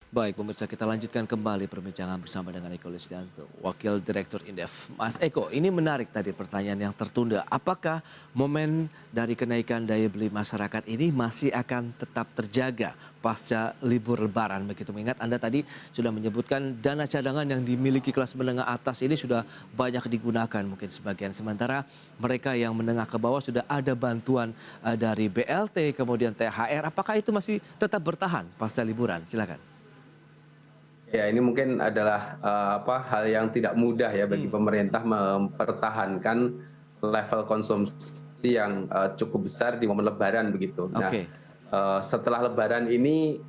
Baik, pemirsa kita lanjutkan kembali perbincangan bersama dengan Eko Listianto, Wakil Direktur Indef. Mas Eko, ini menarik tadi pertanyaan yang tertunda. Apakah momen dari kenaikan daya beli masyarakat ini masih akan tetap terjaga pasca libur Lebaran? Begitu mengingat Anda tadi sudah menyebutkan dana cadangan yang dimiliki kelas menengah atas ini sudah banyak digunakan mungkin sebagian. Sementara mereka yang menengah ke bawah sudah ada bantuan dari BLT, kemudian THR. Apakah itu masih tetap bertahan pasca liburan? Silakan. Ya, ini mungkin adalah hal yang tidak mudah ya bagi Hmm, pemerintah mempertahankan level konsumsi yang cukup besar di momen Lebaran begitu. Nah, oke. setelah Lebaran ini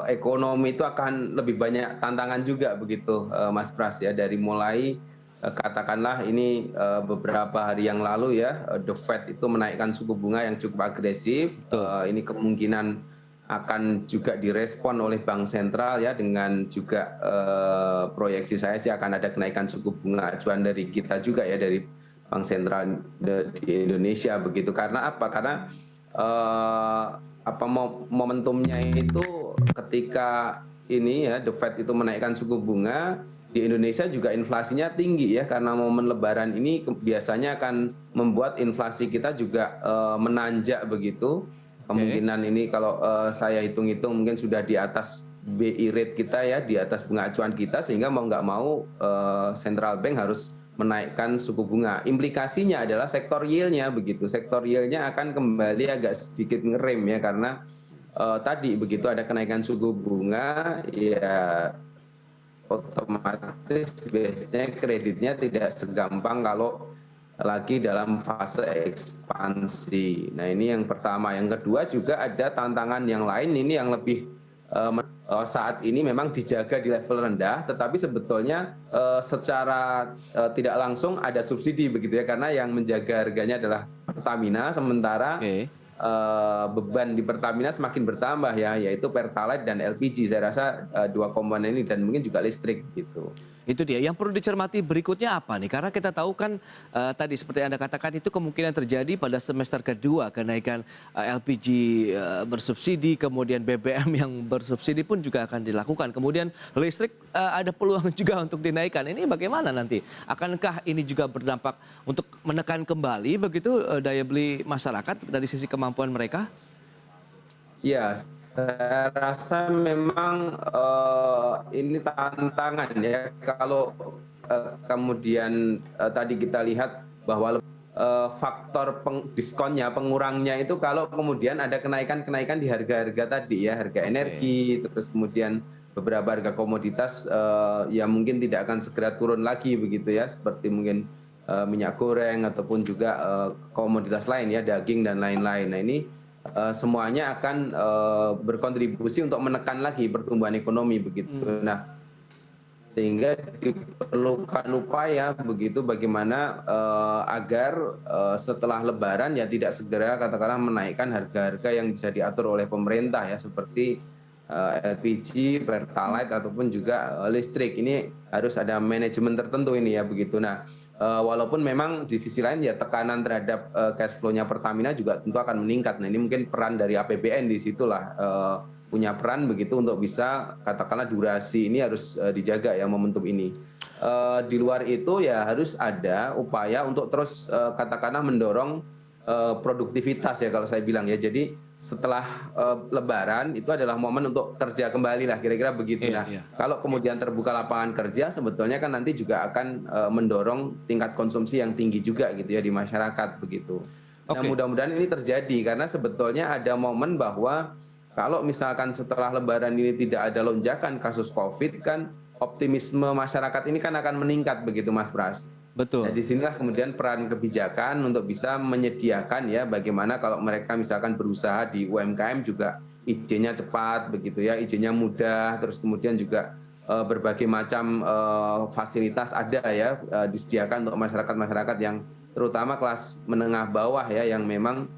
ekonomi itu akan lebih banyak tantangan juga begitu, Mas Pras ya. Dari mulai katakanlah ini beberapa hari yang lalu ya, The Fed itu menaikkan suku bunga yang cukup agresif. Betul. Ini kemungkinan akan juga direspon oleh bank sentral ya, dengan juga proyeksi saya sih akan ada kenaikan suku bunga acuan dari kita juga ya, dari bank sentral di Indonesia begitu. Karena apa? Karena eh, momentumnya itu ketika ini ya, The Fed itu menaikkan suku bunga, di Indonesia juga inflasinya tinggi ya, karena momen Lebaran ini biasanya akan membuat inflasi kita juga menanjak begitu. Oke. Kemungkinan ini kalau saya hitung-hitung mungkin sudah di atas BI rate kita ya, di atas bunga acuan kita, sehingga mau nggak mau central bank harus menaikkan suku bunga. Implikasinya adalah sektor yield-nya begitu. Sektor yield-nya akan kembali agak sedikit ngerem ya, karena tadi begitu ada kenaikan suku bunga ya, otomatis biasanya kreditnya tidak segampang kalau lagi dalam fase ekspansi. Nah, ini yang pertama. Yang kedua juga ada tantangan yang lain ini yang lebih saat ini memang dijaga di level rendah, tetapi sebetulnya secara tidak langsung ada subsidi begitu ya, karena yang menjaga harganya adalah Pertamina, sementara Oke. beban di Pertamina semakin bertambah ya, yaitu Pertalite dan LPG. Saya rasa dua komponen ini, dan mungkin juga listrik gitu. Itu dia, yang perlu dicermati berikutnya apa nih? Karena kita tahu kan tadi seperti Anda katakan itu kemungkinan terjadi pada semester kedua kenaikan LPG bersubsidi, kemudian BBM yang bersubsidi pun juga akan dilakukan. Kemudian listrik ada peluang juga untuk dinaikkan. Ini bagaimana nanti? Akankah ini juga berdampak untuk menekan kembali begitu daya beli masyarakat dari sisi kemampuan mereka? Ya, saya rasa memang ini tantangan ya. Kalau kemudian tadi kita lihat bahwa faktor diskonnya, pengurangnya itu kalau kemudian ada kenaikan-kenaikan di harga-harga tadi ya, harga Oke. energi, terus kemudian beberapa harga komoditas yang mungkin tidak akan segera turun lagi begitu ya, seperti mungkin minyak goreng ataupun juga komoditas lain ya, daging dan lain-lain. Nah, ini semuanya akan berkontribusi untuk menekan lagi pertumbuhan ekonomi begitu. Hmm. Nah, sehingga diperlukan upaya begitu bagaimana agar setelah Lebaran ya tidak segera katakanlah menaikkan harga-harga yang bisa diatur oleh pemerintah ya, seperti LPG, Pertalite ataupun juga listrik. Ini harus ada manajemen tertentu ini ya begitu. Nah, walaupun memang di sisi lain ya tekanan terhadap cash flow-nya Pertamina juga tentu akan meningkat. Nah, ini mungkin peran dari APBN di situlah punya peran begitu untuk bisa katakanlah durasi ini harus dijaga ya, momentum ini. Di luar itu ya harus ada upaya untuk terus katakanlah mendorong produktivitas ya, kalau saya bilang ya. Jadi setelah Lebaran itu adalah momen untuk kerja kembali lah, kira-kira begitu. Iya, Nah, iya. kalau kemudian terbuka lapangan kerja, sebetulnya kan nanti juga akan mendorong tingkat konsumsi yang tinggi juga gitu ya di masyarakat begitu. Nah, Oke. mudah-mudahan ini terjadi karena sebetulnya ada momen bahwa kalau misalkan setelah Lebaran ini tidak ada lonjakan kasus COVID, kan optimisme masyarakat ini kan akan meningkat begitu, Mas Pras. Nah, Betul. disinilah kemudian peran kebijakan untuk bisa menyediakan ya, bagaimana kalau mereka misalkan berusaha di UMKM juga izinnya cepat begitu ya, izinnya mudah, terus kemudian juga berbagai macam fasilitas ada ya, disediakan untuk masyarakat-masyarakat yang terutama kelas menengah bawah ya, yang memang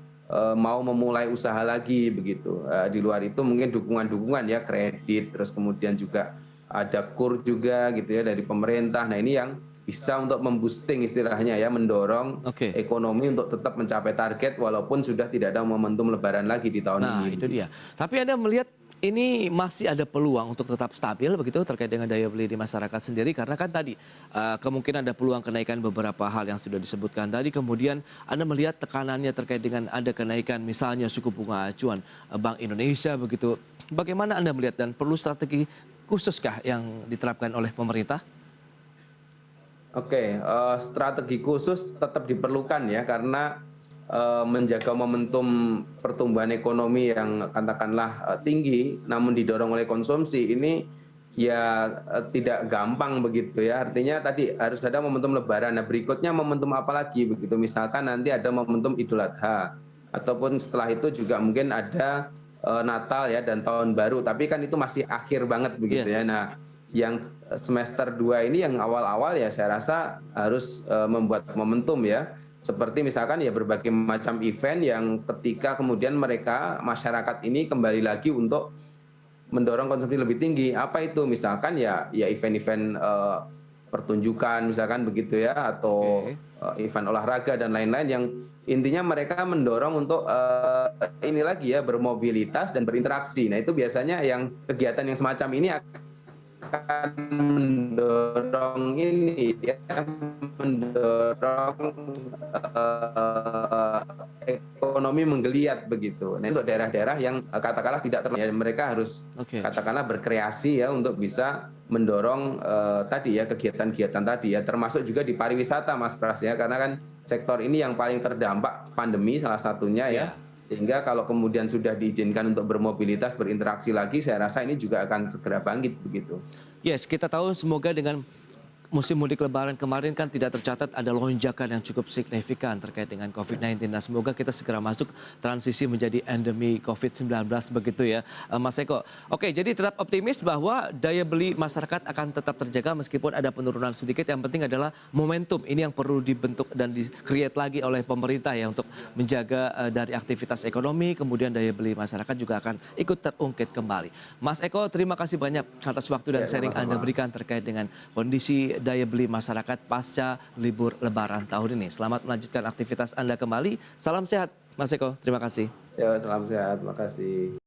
mau memulai usaha lagi begitu. Di luar itu mungkin dukungan-dukungan ya, kredit, terus kemudian juga ada KUR juga gitu ya dari pemerintah. Nah, ini yang bisa untuk memboosting istilahnya ya, mendorong Oke. ekonomi untuk tetap mencapai target walaupun sudah tidak ada momentum Lebaran lagi di tahun Nah, ini itu begitu. dia. Tapi Anda melihat ini masih ada peluang untuk tetap stabil begitu terkait dengan daya beli di masyarakat sendiri karena kan tadi kemungkinan ada peluang kenaikan beberapa hal yang sudah disebutkan tadi, kemudian Anda melihat tekanannya terkait dengan ada kenaikan misalnya suku bunga acuan Bank Indonesia begitu. Bagaimana Anda melihat dan perlu strategi khususkah yang diterapkan oleh pemerintah? Oke, strategi khusus tetap diperlukan ya karena menjaga momentum pertumbuhan ekonomi yang katakanlah tinggi namun didorong oleh konsumsi ini ya tidak gampang begitu ya. Artinya tadi harus ada momentum lebaran. Nah, berikutnya momentum apa lagi begitu. Misalkan nanti ada momentum Idul Adha ataupun setelah itu juga mungkin ada Natal ya dan tahun baru. Tapi kan itu masih akhir banget begitu ya. Yes. Nah, yang semester 2 ini yang awal-awal ya saya rasa harus membuat momentum ya. Seperti misalkan ya berbagai macam event yang ketika kemudian mereka masyarakat ini kembali lagi untuk mendorong konsumsi lebih tinggi. Apa itu? Misalkan ya event-event pertunjukan misalkan begitu ya atau Oke. event olahraga dan lain-lain yang intinya mereka mendorong untuk ini lagi ya bermobilitas dan berinteraksi. Nah, itu biasanya yang kegiatan yang semacam ini akan mendorong ini ya mendorong ekonomi menggeliat begitu. Nah, untuk daerah-daerah yang katakanlah tidak terlalu ya, mereka harus Oke. katakanlah berkreasi ya untuk bisa mendorong tadi ya kegiatan-kegiatan tadi ya termasuk juga di pariwisata Mas Pras ya karena kan sektor ini yang paling terdampak pandemi salah satunya ya. Ya. Sehingga kalau kemudian sudah diizinkan untuk bermobilitas, berinteraksi lagi, saya rasa ini juga akan segera bangkit begitu. Yes, kita tahu semoga dengan musim mudik lebaran kemarin kan tidak tercatat ada lonjakan yang cukup signifikan terkait dengan COVID-19. Dan semoga kita segera masuk transisi menjadi endemi COVID-19 begitu ya Mas Eko. Oke, jadi tetap optimis bahwa daya beli masyarakat akan tetap terjaga meskipun ada penurunan sedikit. Yang penting adalah momentum ini yang perlu dibentuk dan di-create lagi oleh pemerintah ya untuk menjaga dari aktivitas ekonomi, kemudian daya beli masyarakat juga akan ikut terungkit kembali. Mas Eko, terima kasih banyak atas waktu dan Ya, sharing Anda sama-sama. berikan terkait dengan kondisi daya beli masyarakat pasca libur lebaran tahun ini. Selamat melanjutkan aktivitas Anda kembali. Salam sehat Mas Eko, terima kasih. Ya, salam sehat, makasih.